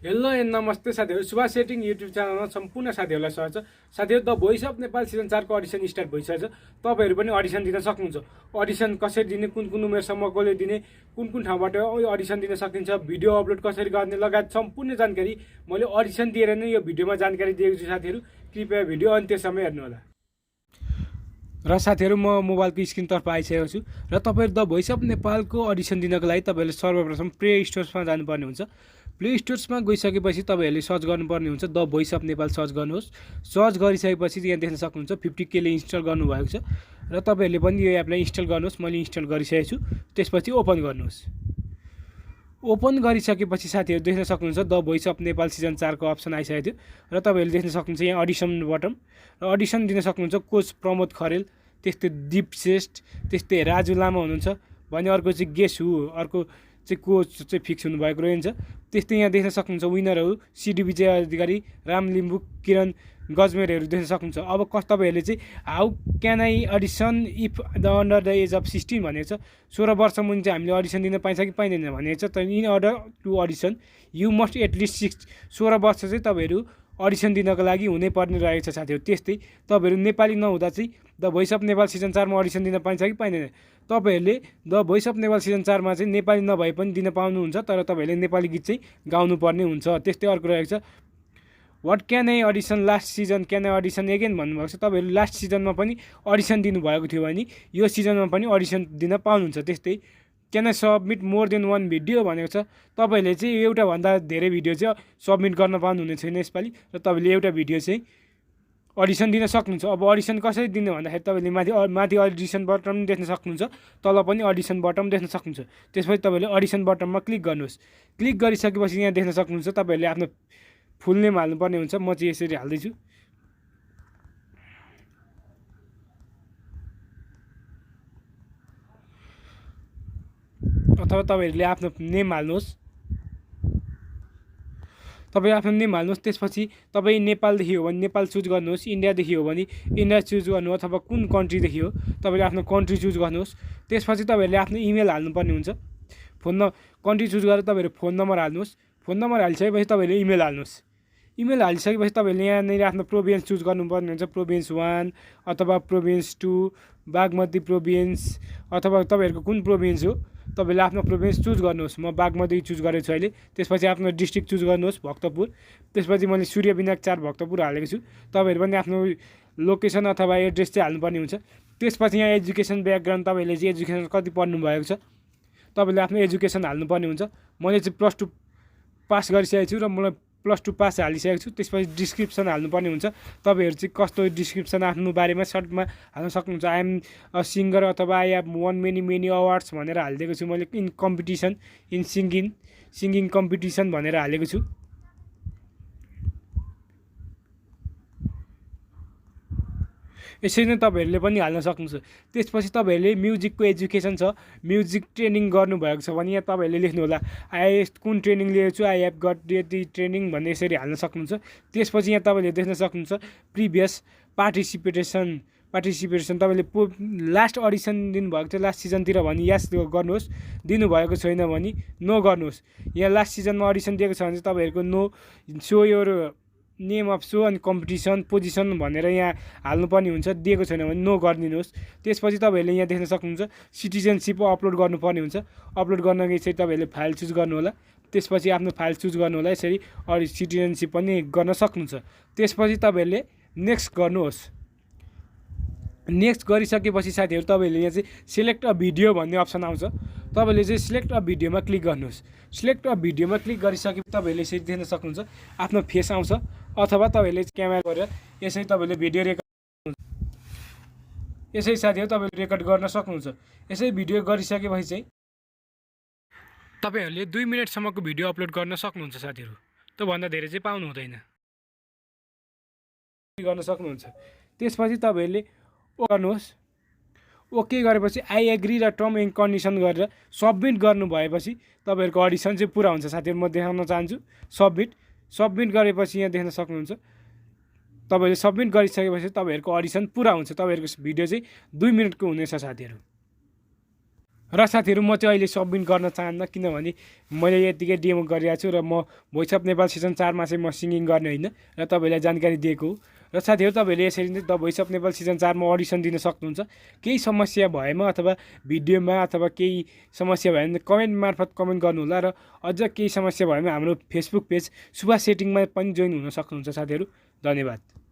Hello and नमस्ते साथीहरु, Subhash setting YouTube च्यानलमा सम्पूर्ण साथीहरुलाई स्वागत छ। साथीहरु, the voice of Nepal season 4 को अडिसन स्टार्ट भइसकेछ। तपाईहरु पनि अडिसन दिन सक्नुहुन्छ। अडिसन कसरी दिने, कुन उमेरसम्मकोले दिने, कुन ठाउँबाट अडिसन दिन सकिन्छ, भिडियो अपलोड कसरी गर्ने लगायत सम्पूर्ण जानकारी मैले अडिसन दिएर नै यो भिडियोमा जानकारी दिएको छु। साथीहरु, कृपया भिडियो अन्त्यसम्म हेर्नु होला। र साथीहरु, म मोबाइलको स्क्रिनतर्फ आइसकेको छु र तपाईहरु द भोइस अफ नेपालको अडिसन दिनको लागि तपाईहरुले सर्वप्रथम प्ले स्टोरमा जानुपर्ने हुन्छ। प्ले स्टोरमा गइसकेपछि तपाईहरुले सर्च गर्नुपर्ने हुन्छ, the voice of Nepal search गर्नुहोस्। सर्च गरिसकेपछि यहाँ देख्न सक्नुहुन्छ 50K ले इन्स्टल गर्नुभएको छ र तपाईहरुले पनि यो एपलाई इन्स्टल गर्नुहोस्। मैले इन्स्टल गरिसकेको छु। त्यसपछि ओपन गर्नुहोस्। ओपन गरिसकेपछि साथीहरु देख्न सक्नुहुन्छ the voice of Nepal season 4 को अप्सन आइसकेको थियो र तपाईहरुले देख्न सक्नुहुन्छ यहाँ अडिसन बटन र अडिसन दिन सक्नुहुन्छ। कोच प्रमोद खरेल, त्यस्तै दीप श्रेष्ठ, त्यस्तै राजु लामा हुनुहुन्छ भने अर्को चाहिँ गेस हु, अर्को चाहिँ कोच चाहिँ फिक्स हुनुभएको रहन्छ। त्यस्तै यहाँ देख्न सक्नुहुन्छ विनरहरू सिडी विजय अधिकारी, राम लिम्बू, किरण गजमेरहरू देख्न सक्नुहुन्छ। अब तपाईहरुले चाहिँ how can I audition if the under the age of 16 भनेको छ। 16 वर्ष मुनि चाहिँ हामीले अडिसन दिन पाइन्छ कि पाइँदैन भनेको छ। तर in order to audition you must at least 16 वर्ष चाहिँ तपाईहरु अडिसन दिनको लागि हुनै पर्ने रहेको छ साथीहरु। त्यस्तै तपाईहरु नेपाली नहुँदा चाहिँ the voice of Nepal season 4 मा अडिसन दिन पाइन्छ कि पाइँदैन। तपाईहरुले the voice of Nepal season 4 मा चाहिँ नेपाली नभए पनि दिन पाउनुहुन्छ, तर तपाईहरुले नेपाली गीत चाहिँ गाउनु पर्ने हुन्छ। त्यस्तै अर्को रहेको छ what can I audition last season can I audition again भन्नुभएको छ। तपाईहरु लास्ट सिजनमा पनि अडिसन दिनुभएको थियो भने यो सिजनमा पनि अडिसन दिन पाउनुहुन्छ। त्यस्तै can I submit more than one video भनेको छ। तपाईहरुले चाहिँ एउटा भन्दा धेरै भिडियो चाहिँ सबमिट गर्न पाउनुहुने छैन यसपालि र तपाईले एउटा भिडियो चाहिँ अडिसन दिन सक्नुहुन्छ। अब अडिसन कसरी दिने भन्दाखेरि तपाईले माथि अडिसन बटन देख्न सक्नुहुन्छ, तल पनि अडिसन बटन देख्न सक्नुहुन्छ। त्यसपछि तपाईले अडिसन बटनमा क्लिक गर्नुहोस्। क्लिक गरिसकेपछि यहाँ देख्न सक्नुहुन्छ तपाईहरुले आफ्नो फुल नेम हाल्नुपर्ने हुन्छ। म चाहिँ यसरी हाल्दै छु। अथवा तपाईहरुले आफ्नो नेम हाल्नुहोस्। तपाई आफ्नो नेम हाल्नुहोस्। त्यसपछि तपाई नेपालदेखि हो भने नेपाल चुज गर्नुहोस्, इन्डियादेखि हो भने इन्डिया चुज गर्नु, अथवा कुन कन्ट्रीदेखि हो तपाईले आफ्नो कन्ट्री चुज गर्नुहोस्। त्यसपछि तपाईहरुले आफ्नो इमेल हाल्नुपर्ने हुन्छ। कन्ट्री चुज गरेर तपाईहरु फोन नम्बर हाल्नुहोस्। फोन नम्बर हालिसकेपछि तपाईले इमेल हाल्नुहोस्। इमेल हालिसकेपछि तपाईले यहाँनिर आफ्नो प्रोभिन्स चुज गर्नुपर्ने हुन्छ। प्रोभिन्स 1 अथवा प्रोभिन्स 2, बागमती प्रोभिन्स, अथवा तपाईहरुको कुन प्रोभिन्स हो तपाईले आफ्नो प्रोभिन्स चुज गर्नुहोस्। म बागमती चुज गरेको छु अहिले। त्यसपछि आफ्नो डिस्ट्रिक्ट चुज गर्नुहोस्, भक्तपुर। त्यसपछि मैले सूर्य विनायक 4 भक्तपुर हालेको छु। तपाईहरु पनि आफ्नो लोकेसन अथवा एड्रेस चाहिँ हाल्नुपर्ने हुन्छ। त्यसपछि यहाँ एजुकेसन ब्याकग्राउन्ड तपाईले चाहिँ एजुकेसन कति पढ्नु भएको छ तपाईले आफ्नो एजुकेसन हाल्नुपर्ने हुन्छ। मैले चाहिँ +2 पास गरिसकेको छु र मलाई +2 पास हालिसकेको छु। त्यसपछि डिस्क्रिप्सन हाल्नुपर्ने हुन्छ। तपाईहरु चाहिँ कस्तो डिस्क्रिप्सन आफ्नो बारेमा सर्टमा हाल्न सक्नुहुन्छ। आई एम अ सिङ्गर अथवा I have one many awards भनेर हालिदिएको छु मैले। In competition in singing competition भनेर हालेको छु। यसरी नै तपाईहरुले पनि हाल्न सक्नुहुन्छ। त्यसपछि तपाईहरुले म्युजिकको एजुकेसन छ, म्युजिक ट्रेनिङ गर्नुभएको छ भने यहाँ तपाईहरुले लेख्नु होला कुन ट्रेनिङ लिएको छु, आई हेभ गट यति ट्रेनिङ भन्ने यसरी हाल्न सक्नुहुन्छ। त्यसपछि यहाँ तपाईले देख्न सक्नुहुन्छ प्रिभियस पार्टिसिपेसन तपाईले लास्ट अडिसन दिनुभएको थियो लास्ट सिजनतिर भने यस गर्नुहोस्, दिनुभएको छैन भने नो गर्नुहोस्। यहाँ लास्ट सिजनमा अडिसन दिएको छ भने तपाईहरुको no so your name of so अनि कम्पिटिसन पोजिसन भनेर यहाँ हाल्नुपर्ने हुन्छ। दिएको छैन भने नो गरिदिनुहोस्। त्यसपछि तपाईहरुले यहाँ देख्न सक्नुहुन्छ सिटिजनशिप अपलोड गर्नुपर्ने हुन्छ। अपलोड गर्नलाई चाहिँ तपाईहरुले फाइल चुज गर्नु होला। त्यसपछि आफ्नो फाइल चुज गर्नु होला। यसरी सिटिजनशिप पनि गर्न सक्नुहुन्छ। त्यसपछि तपाईहरुले नेक्स्ट गर्नुहोस्। नेक्स्ट गरिसकेपछि साथीहरु तपाईहरुले यहाँ चाहिँ सिलेक्ट अ भिडियो भन्ने अप्सन आउँछ। तपाईले चाहिँ सिलेक्ट अ भिडियोमा क्लिक गर्नुहोस्। सिलेक्ट अ भिडियोमा क्लिक गरिसकेपछि तपाईहरुले यसरी देख्न सक्नुहुन्छ आफ्नो फेस आउँछ, अथवा तपाईहरुले क्यामेरा गरेर यसरी तपाईले भिडियो रेकर्ड यसरी साथीहरु तपाईले रेकर्ड गर्न सक्नुहुन्छ। यसरी भिडियो गरिसकेपछि चाहिँ तपाईहरुले 2 मिनेटसम्मको भिडियो अपलोड गर्न सक्नुहुन्छ साथीहरु। त्यो भन्दा धेरै चाहिँ पाउनु हुँदैन, गर्न सक्नुहुन्छ। त्यसपछि तपाईहरुले गर्नुहोस्। ओके गरेपछि आई एग्री र टर्म एन्ड कन्डिसन गरेर सबमिट गर्नु भएपछि तपाईहरुको अडिसन चाहिँ पुरा हुन्छ साथीहरु। म देखाउन चाहन्छु सबमिट गरेपछि यहाँ देख्न सक्नुहुन्छ तपाईले सबमिट गरिसकेपछि तपाईहरुको अडिसन पुरा हुन्छ। तपाईहरुको भिडियो चाहिँ 2 मिनेटको हुनेछ साथीहरु। र साथीहरू म चाहिँ अहिले सबमिट गर्न चाहन्न, किनभने मैले यतिकै डेमो गरिरहेको छु र म भोइस अफ नेपाल सिजन 4मा चाहिँ म सिङ्गिङ गर्ने होइन र तपाईँलाई जानकारी दिएको हो। र साथीहरू तपाईँहरूले यसरी नै the voice of Nepal season 4मा अडिसन दिन सक्नुहुन्छ। केही समस्या भएमा अथवा भिडियोमा अथवा केही समस्या भयो भने कमेन्ट मार्फत कमेन्ट गर्नुहोला र अझ केही समस्या भयो भने हाम्रो फेसबुक पेज सुभाष सेटिङमा पनि जोइन हुन सक्नुहुन्छ साथीहरू। धन्यवाद।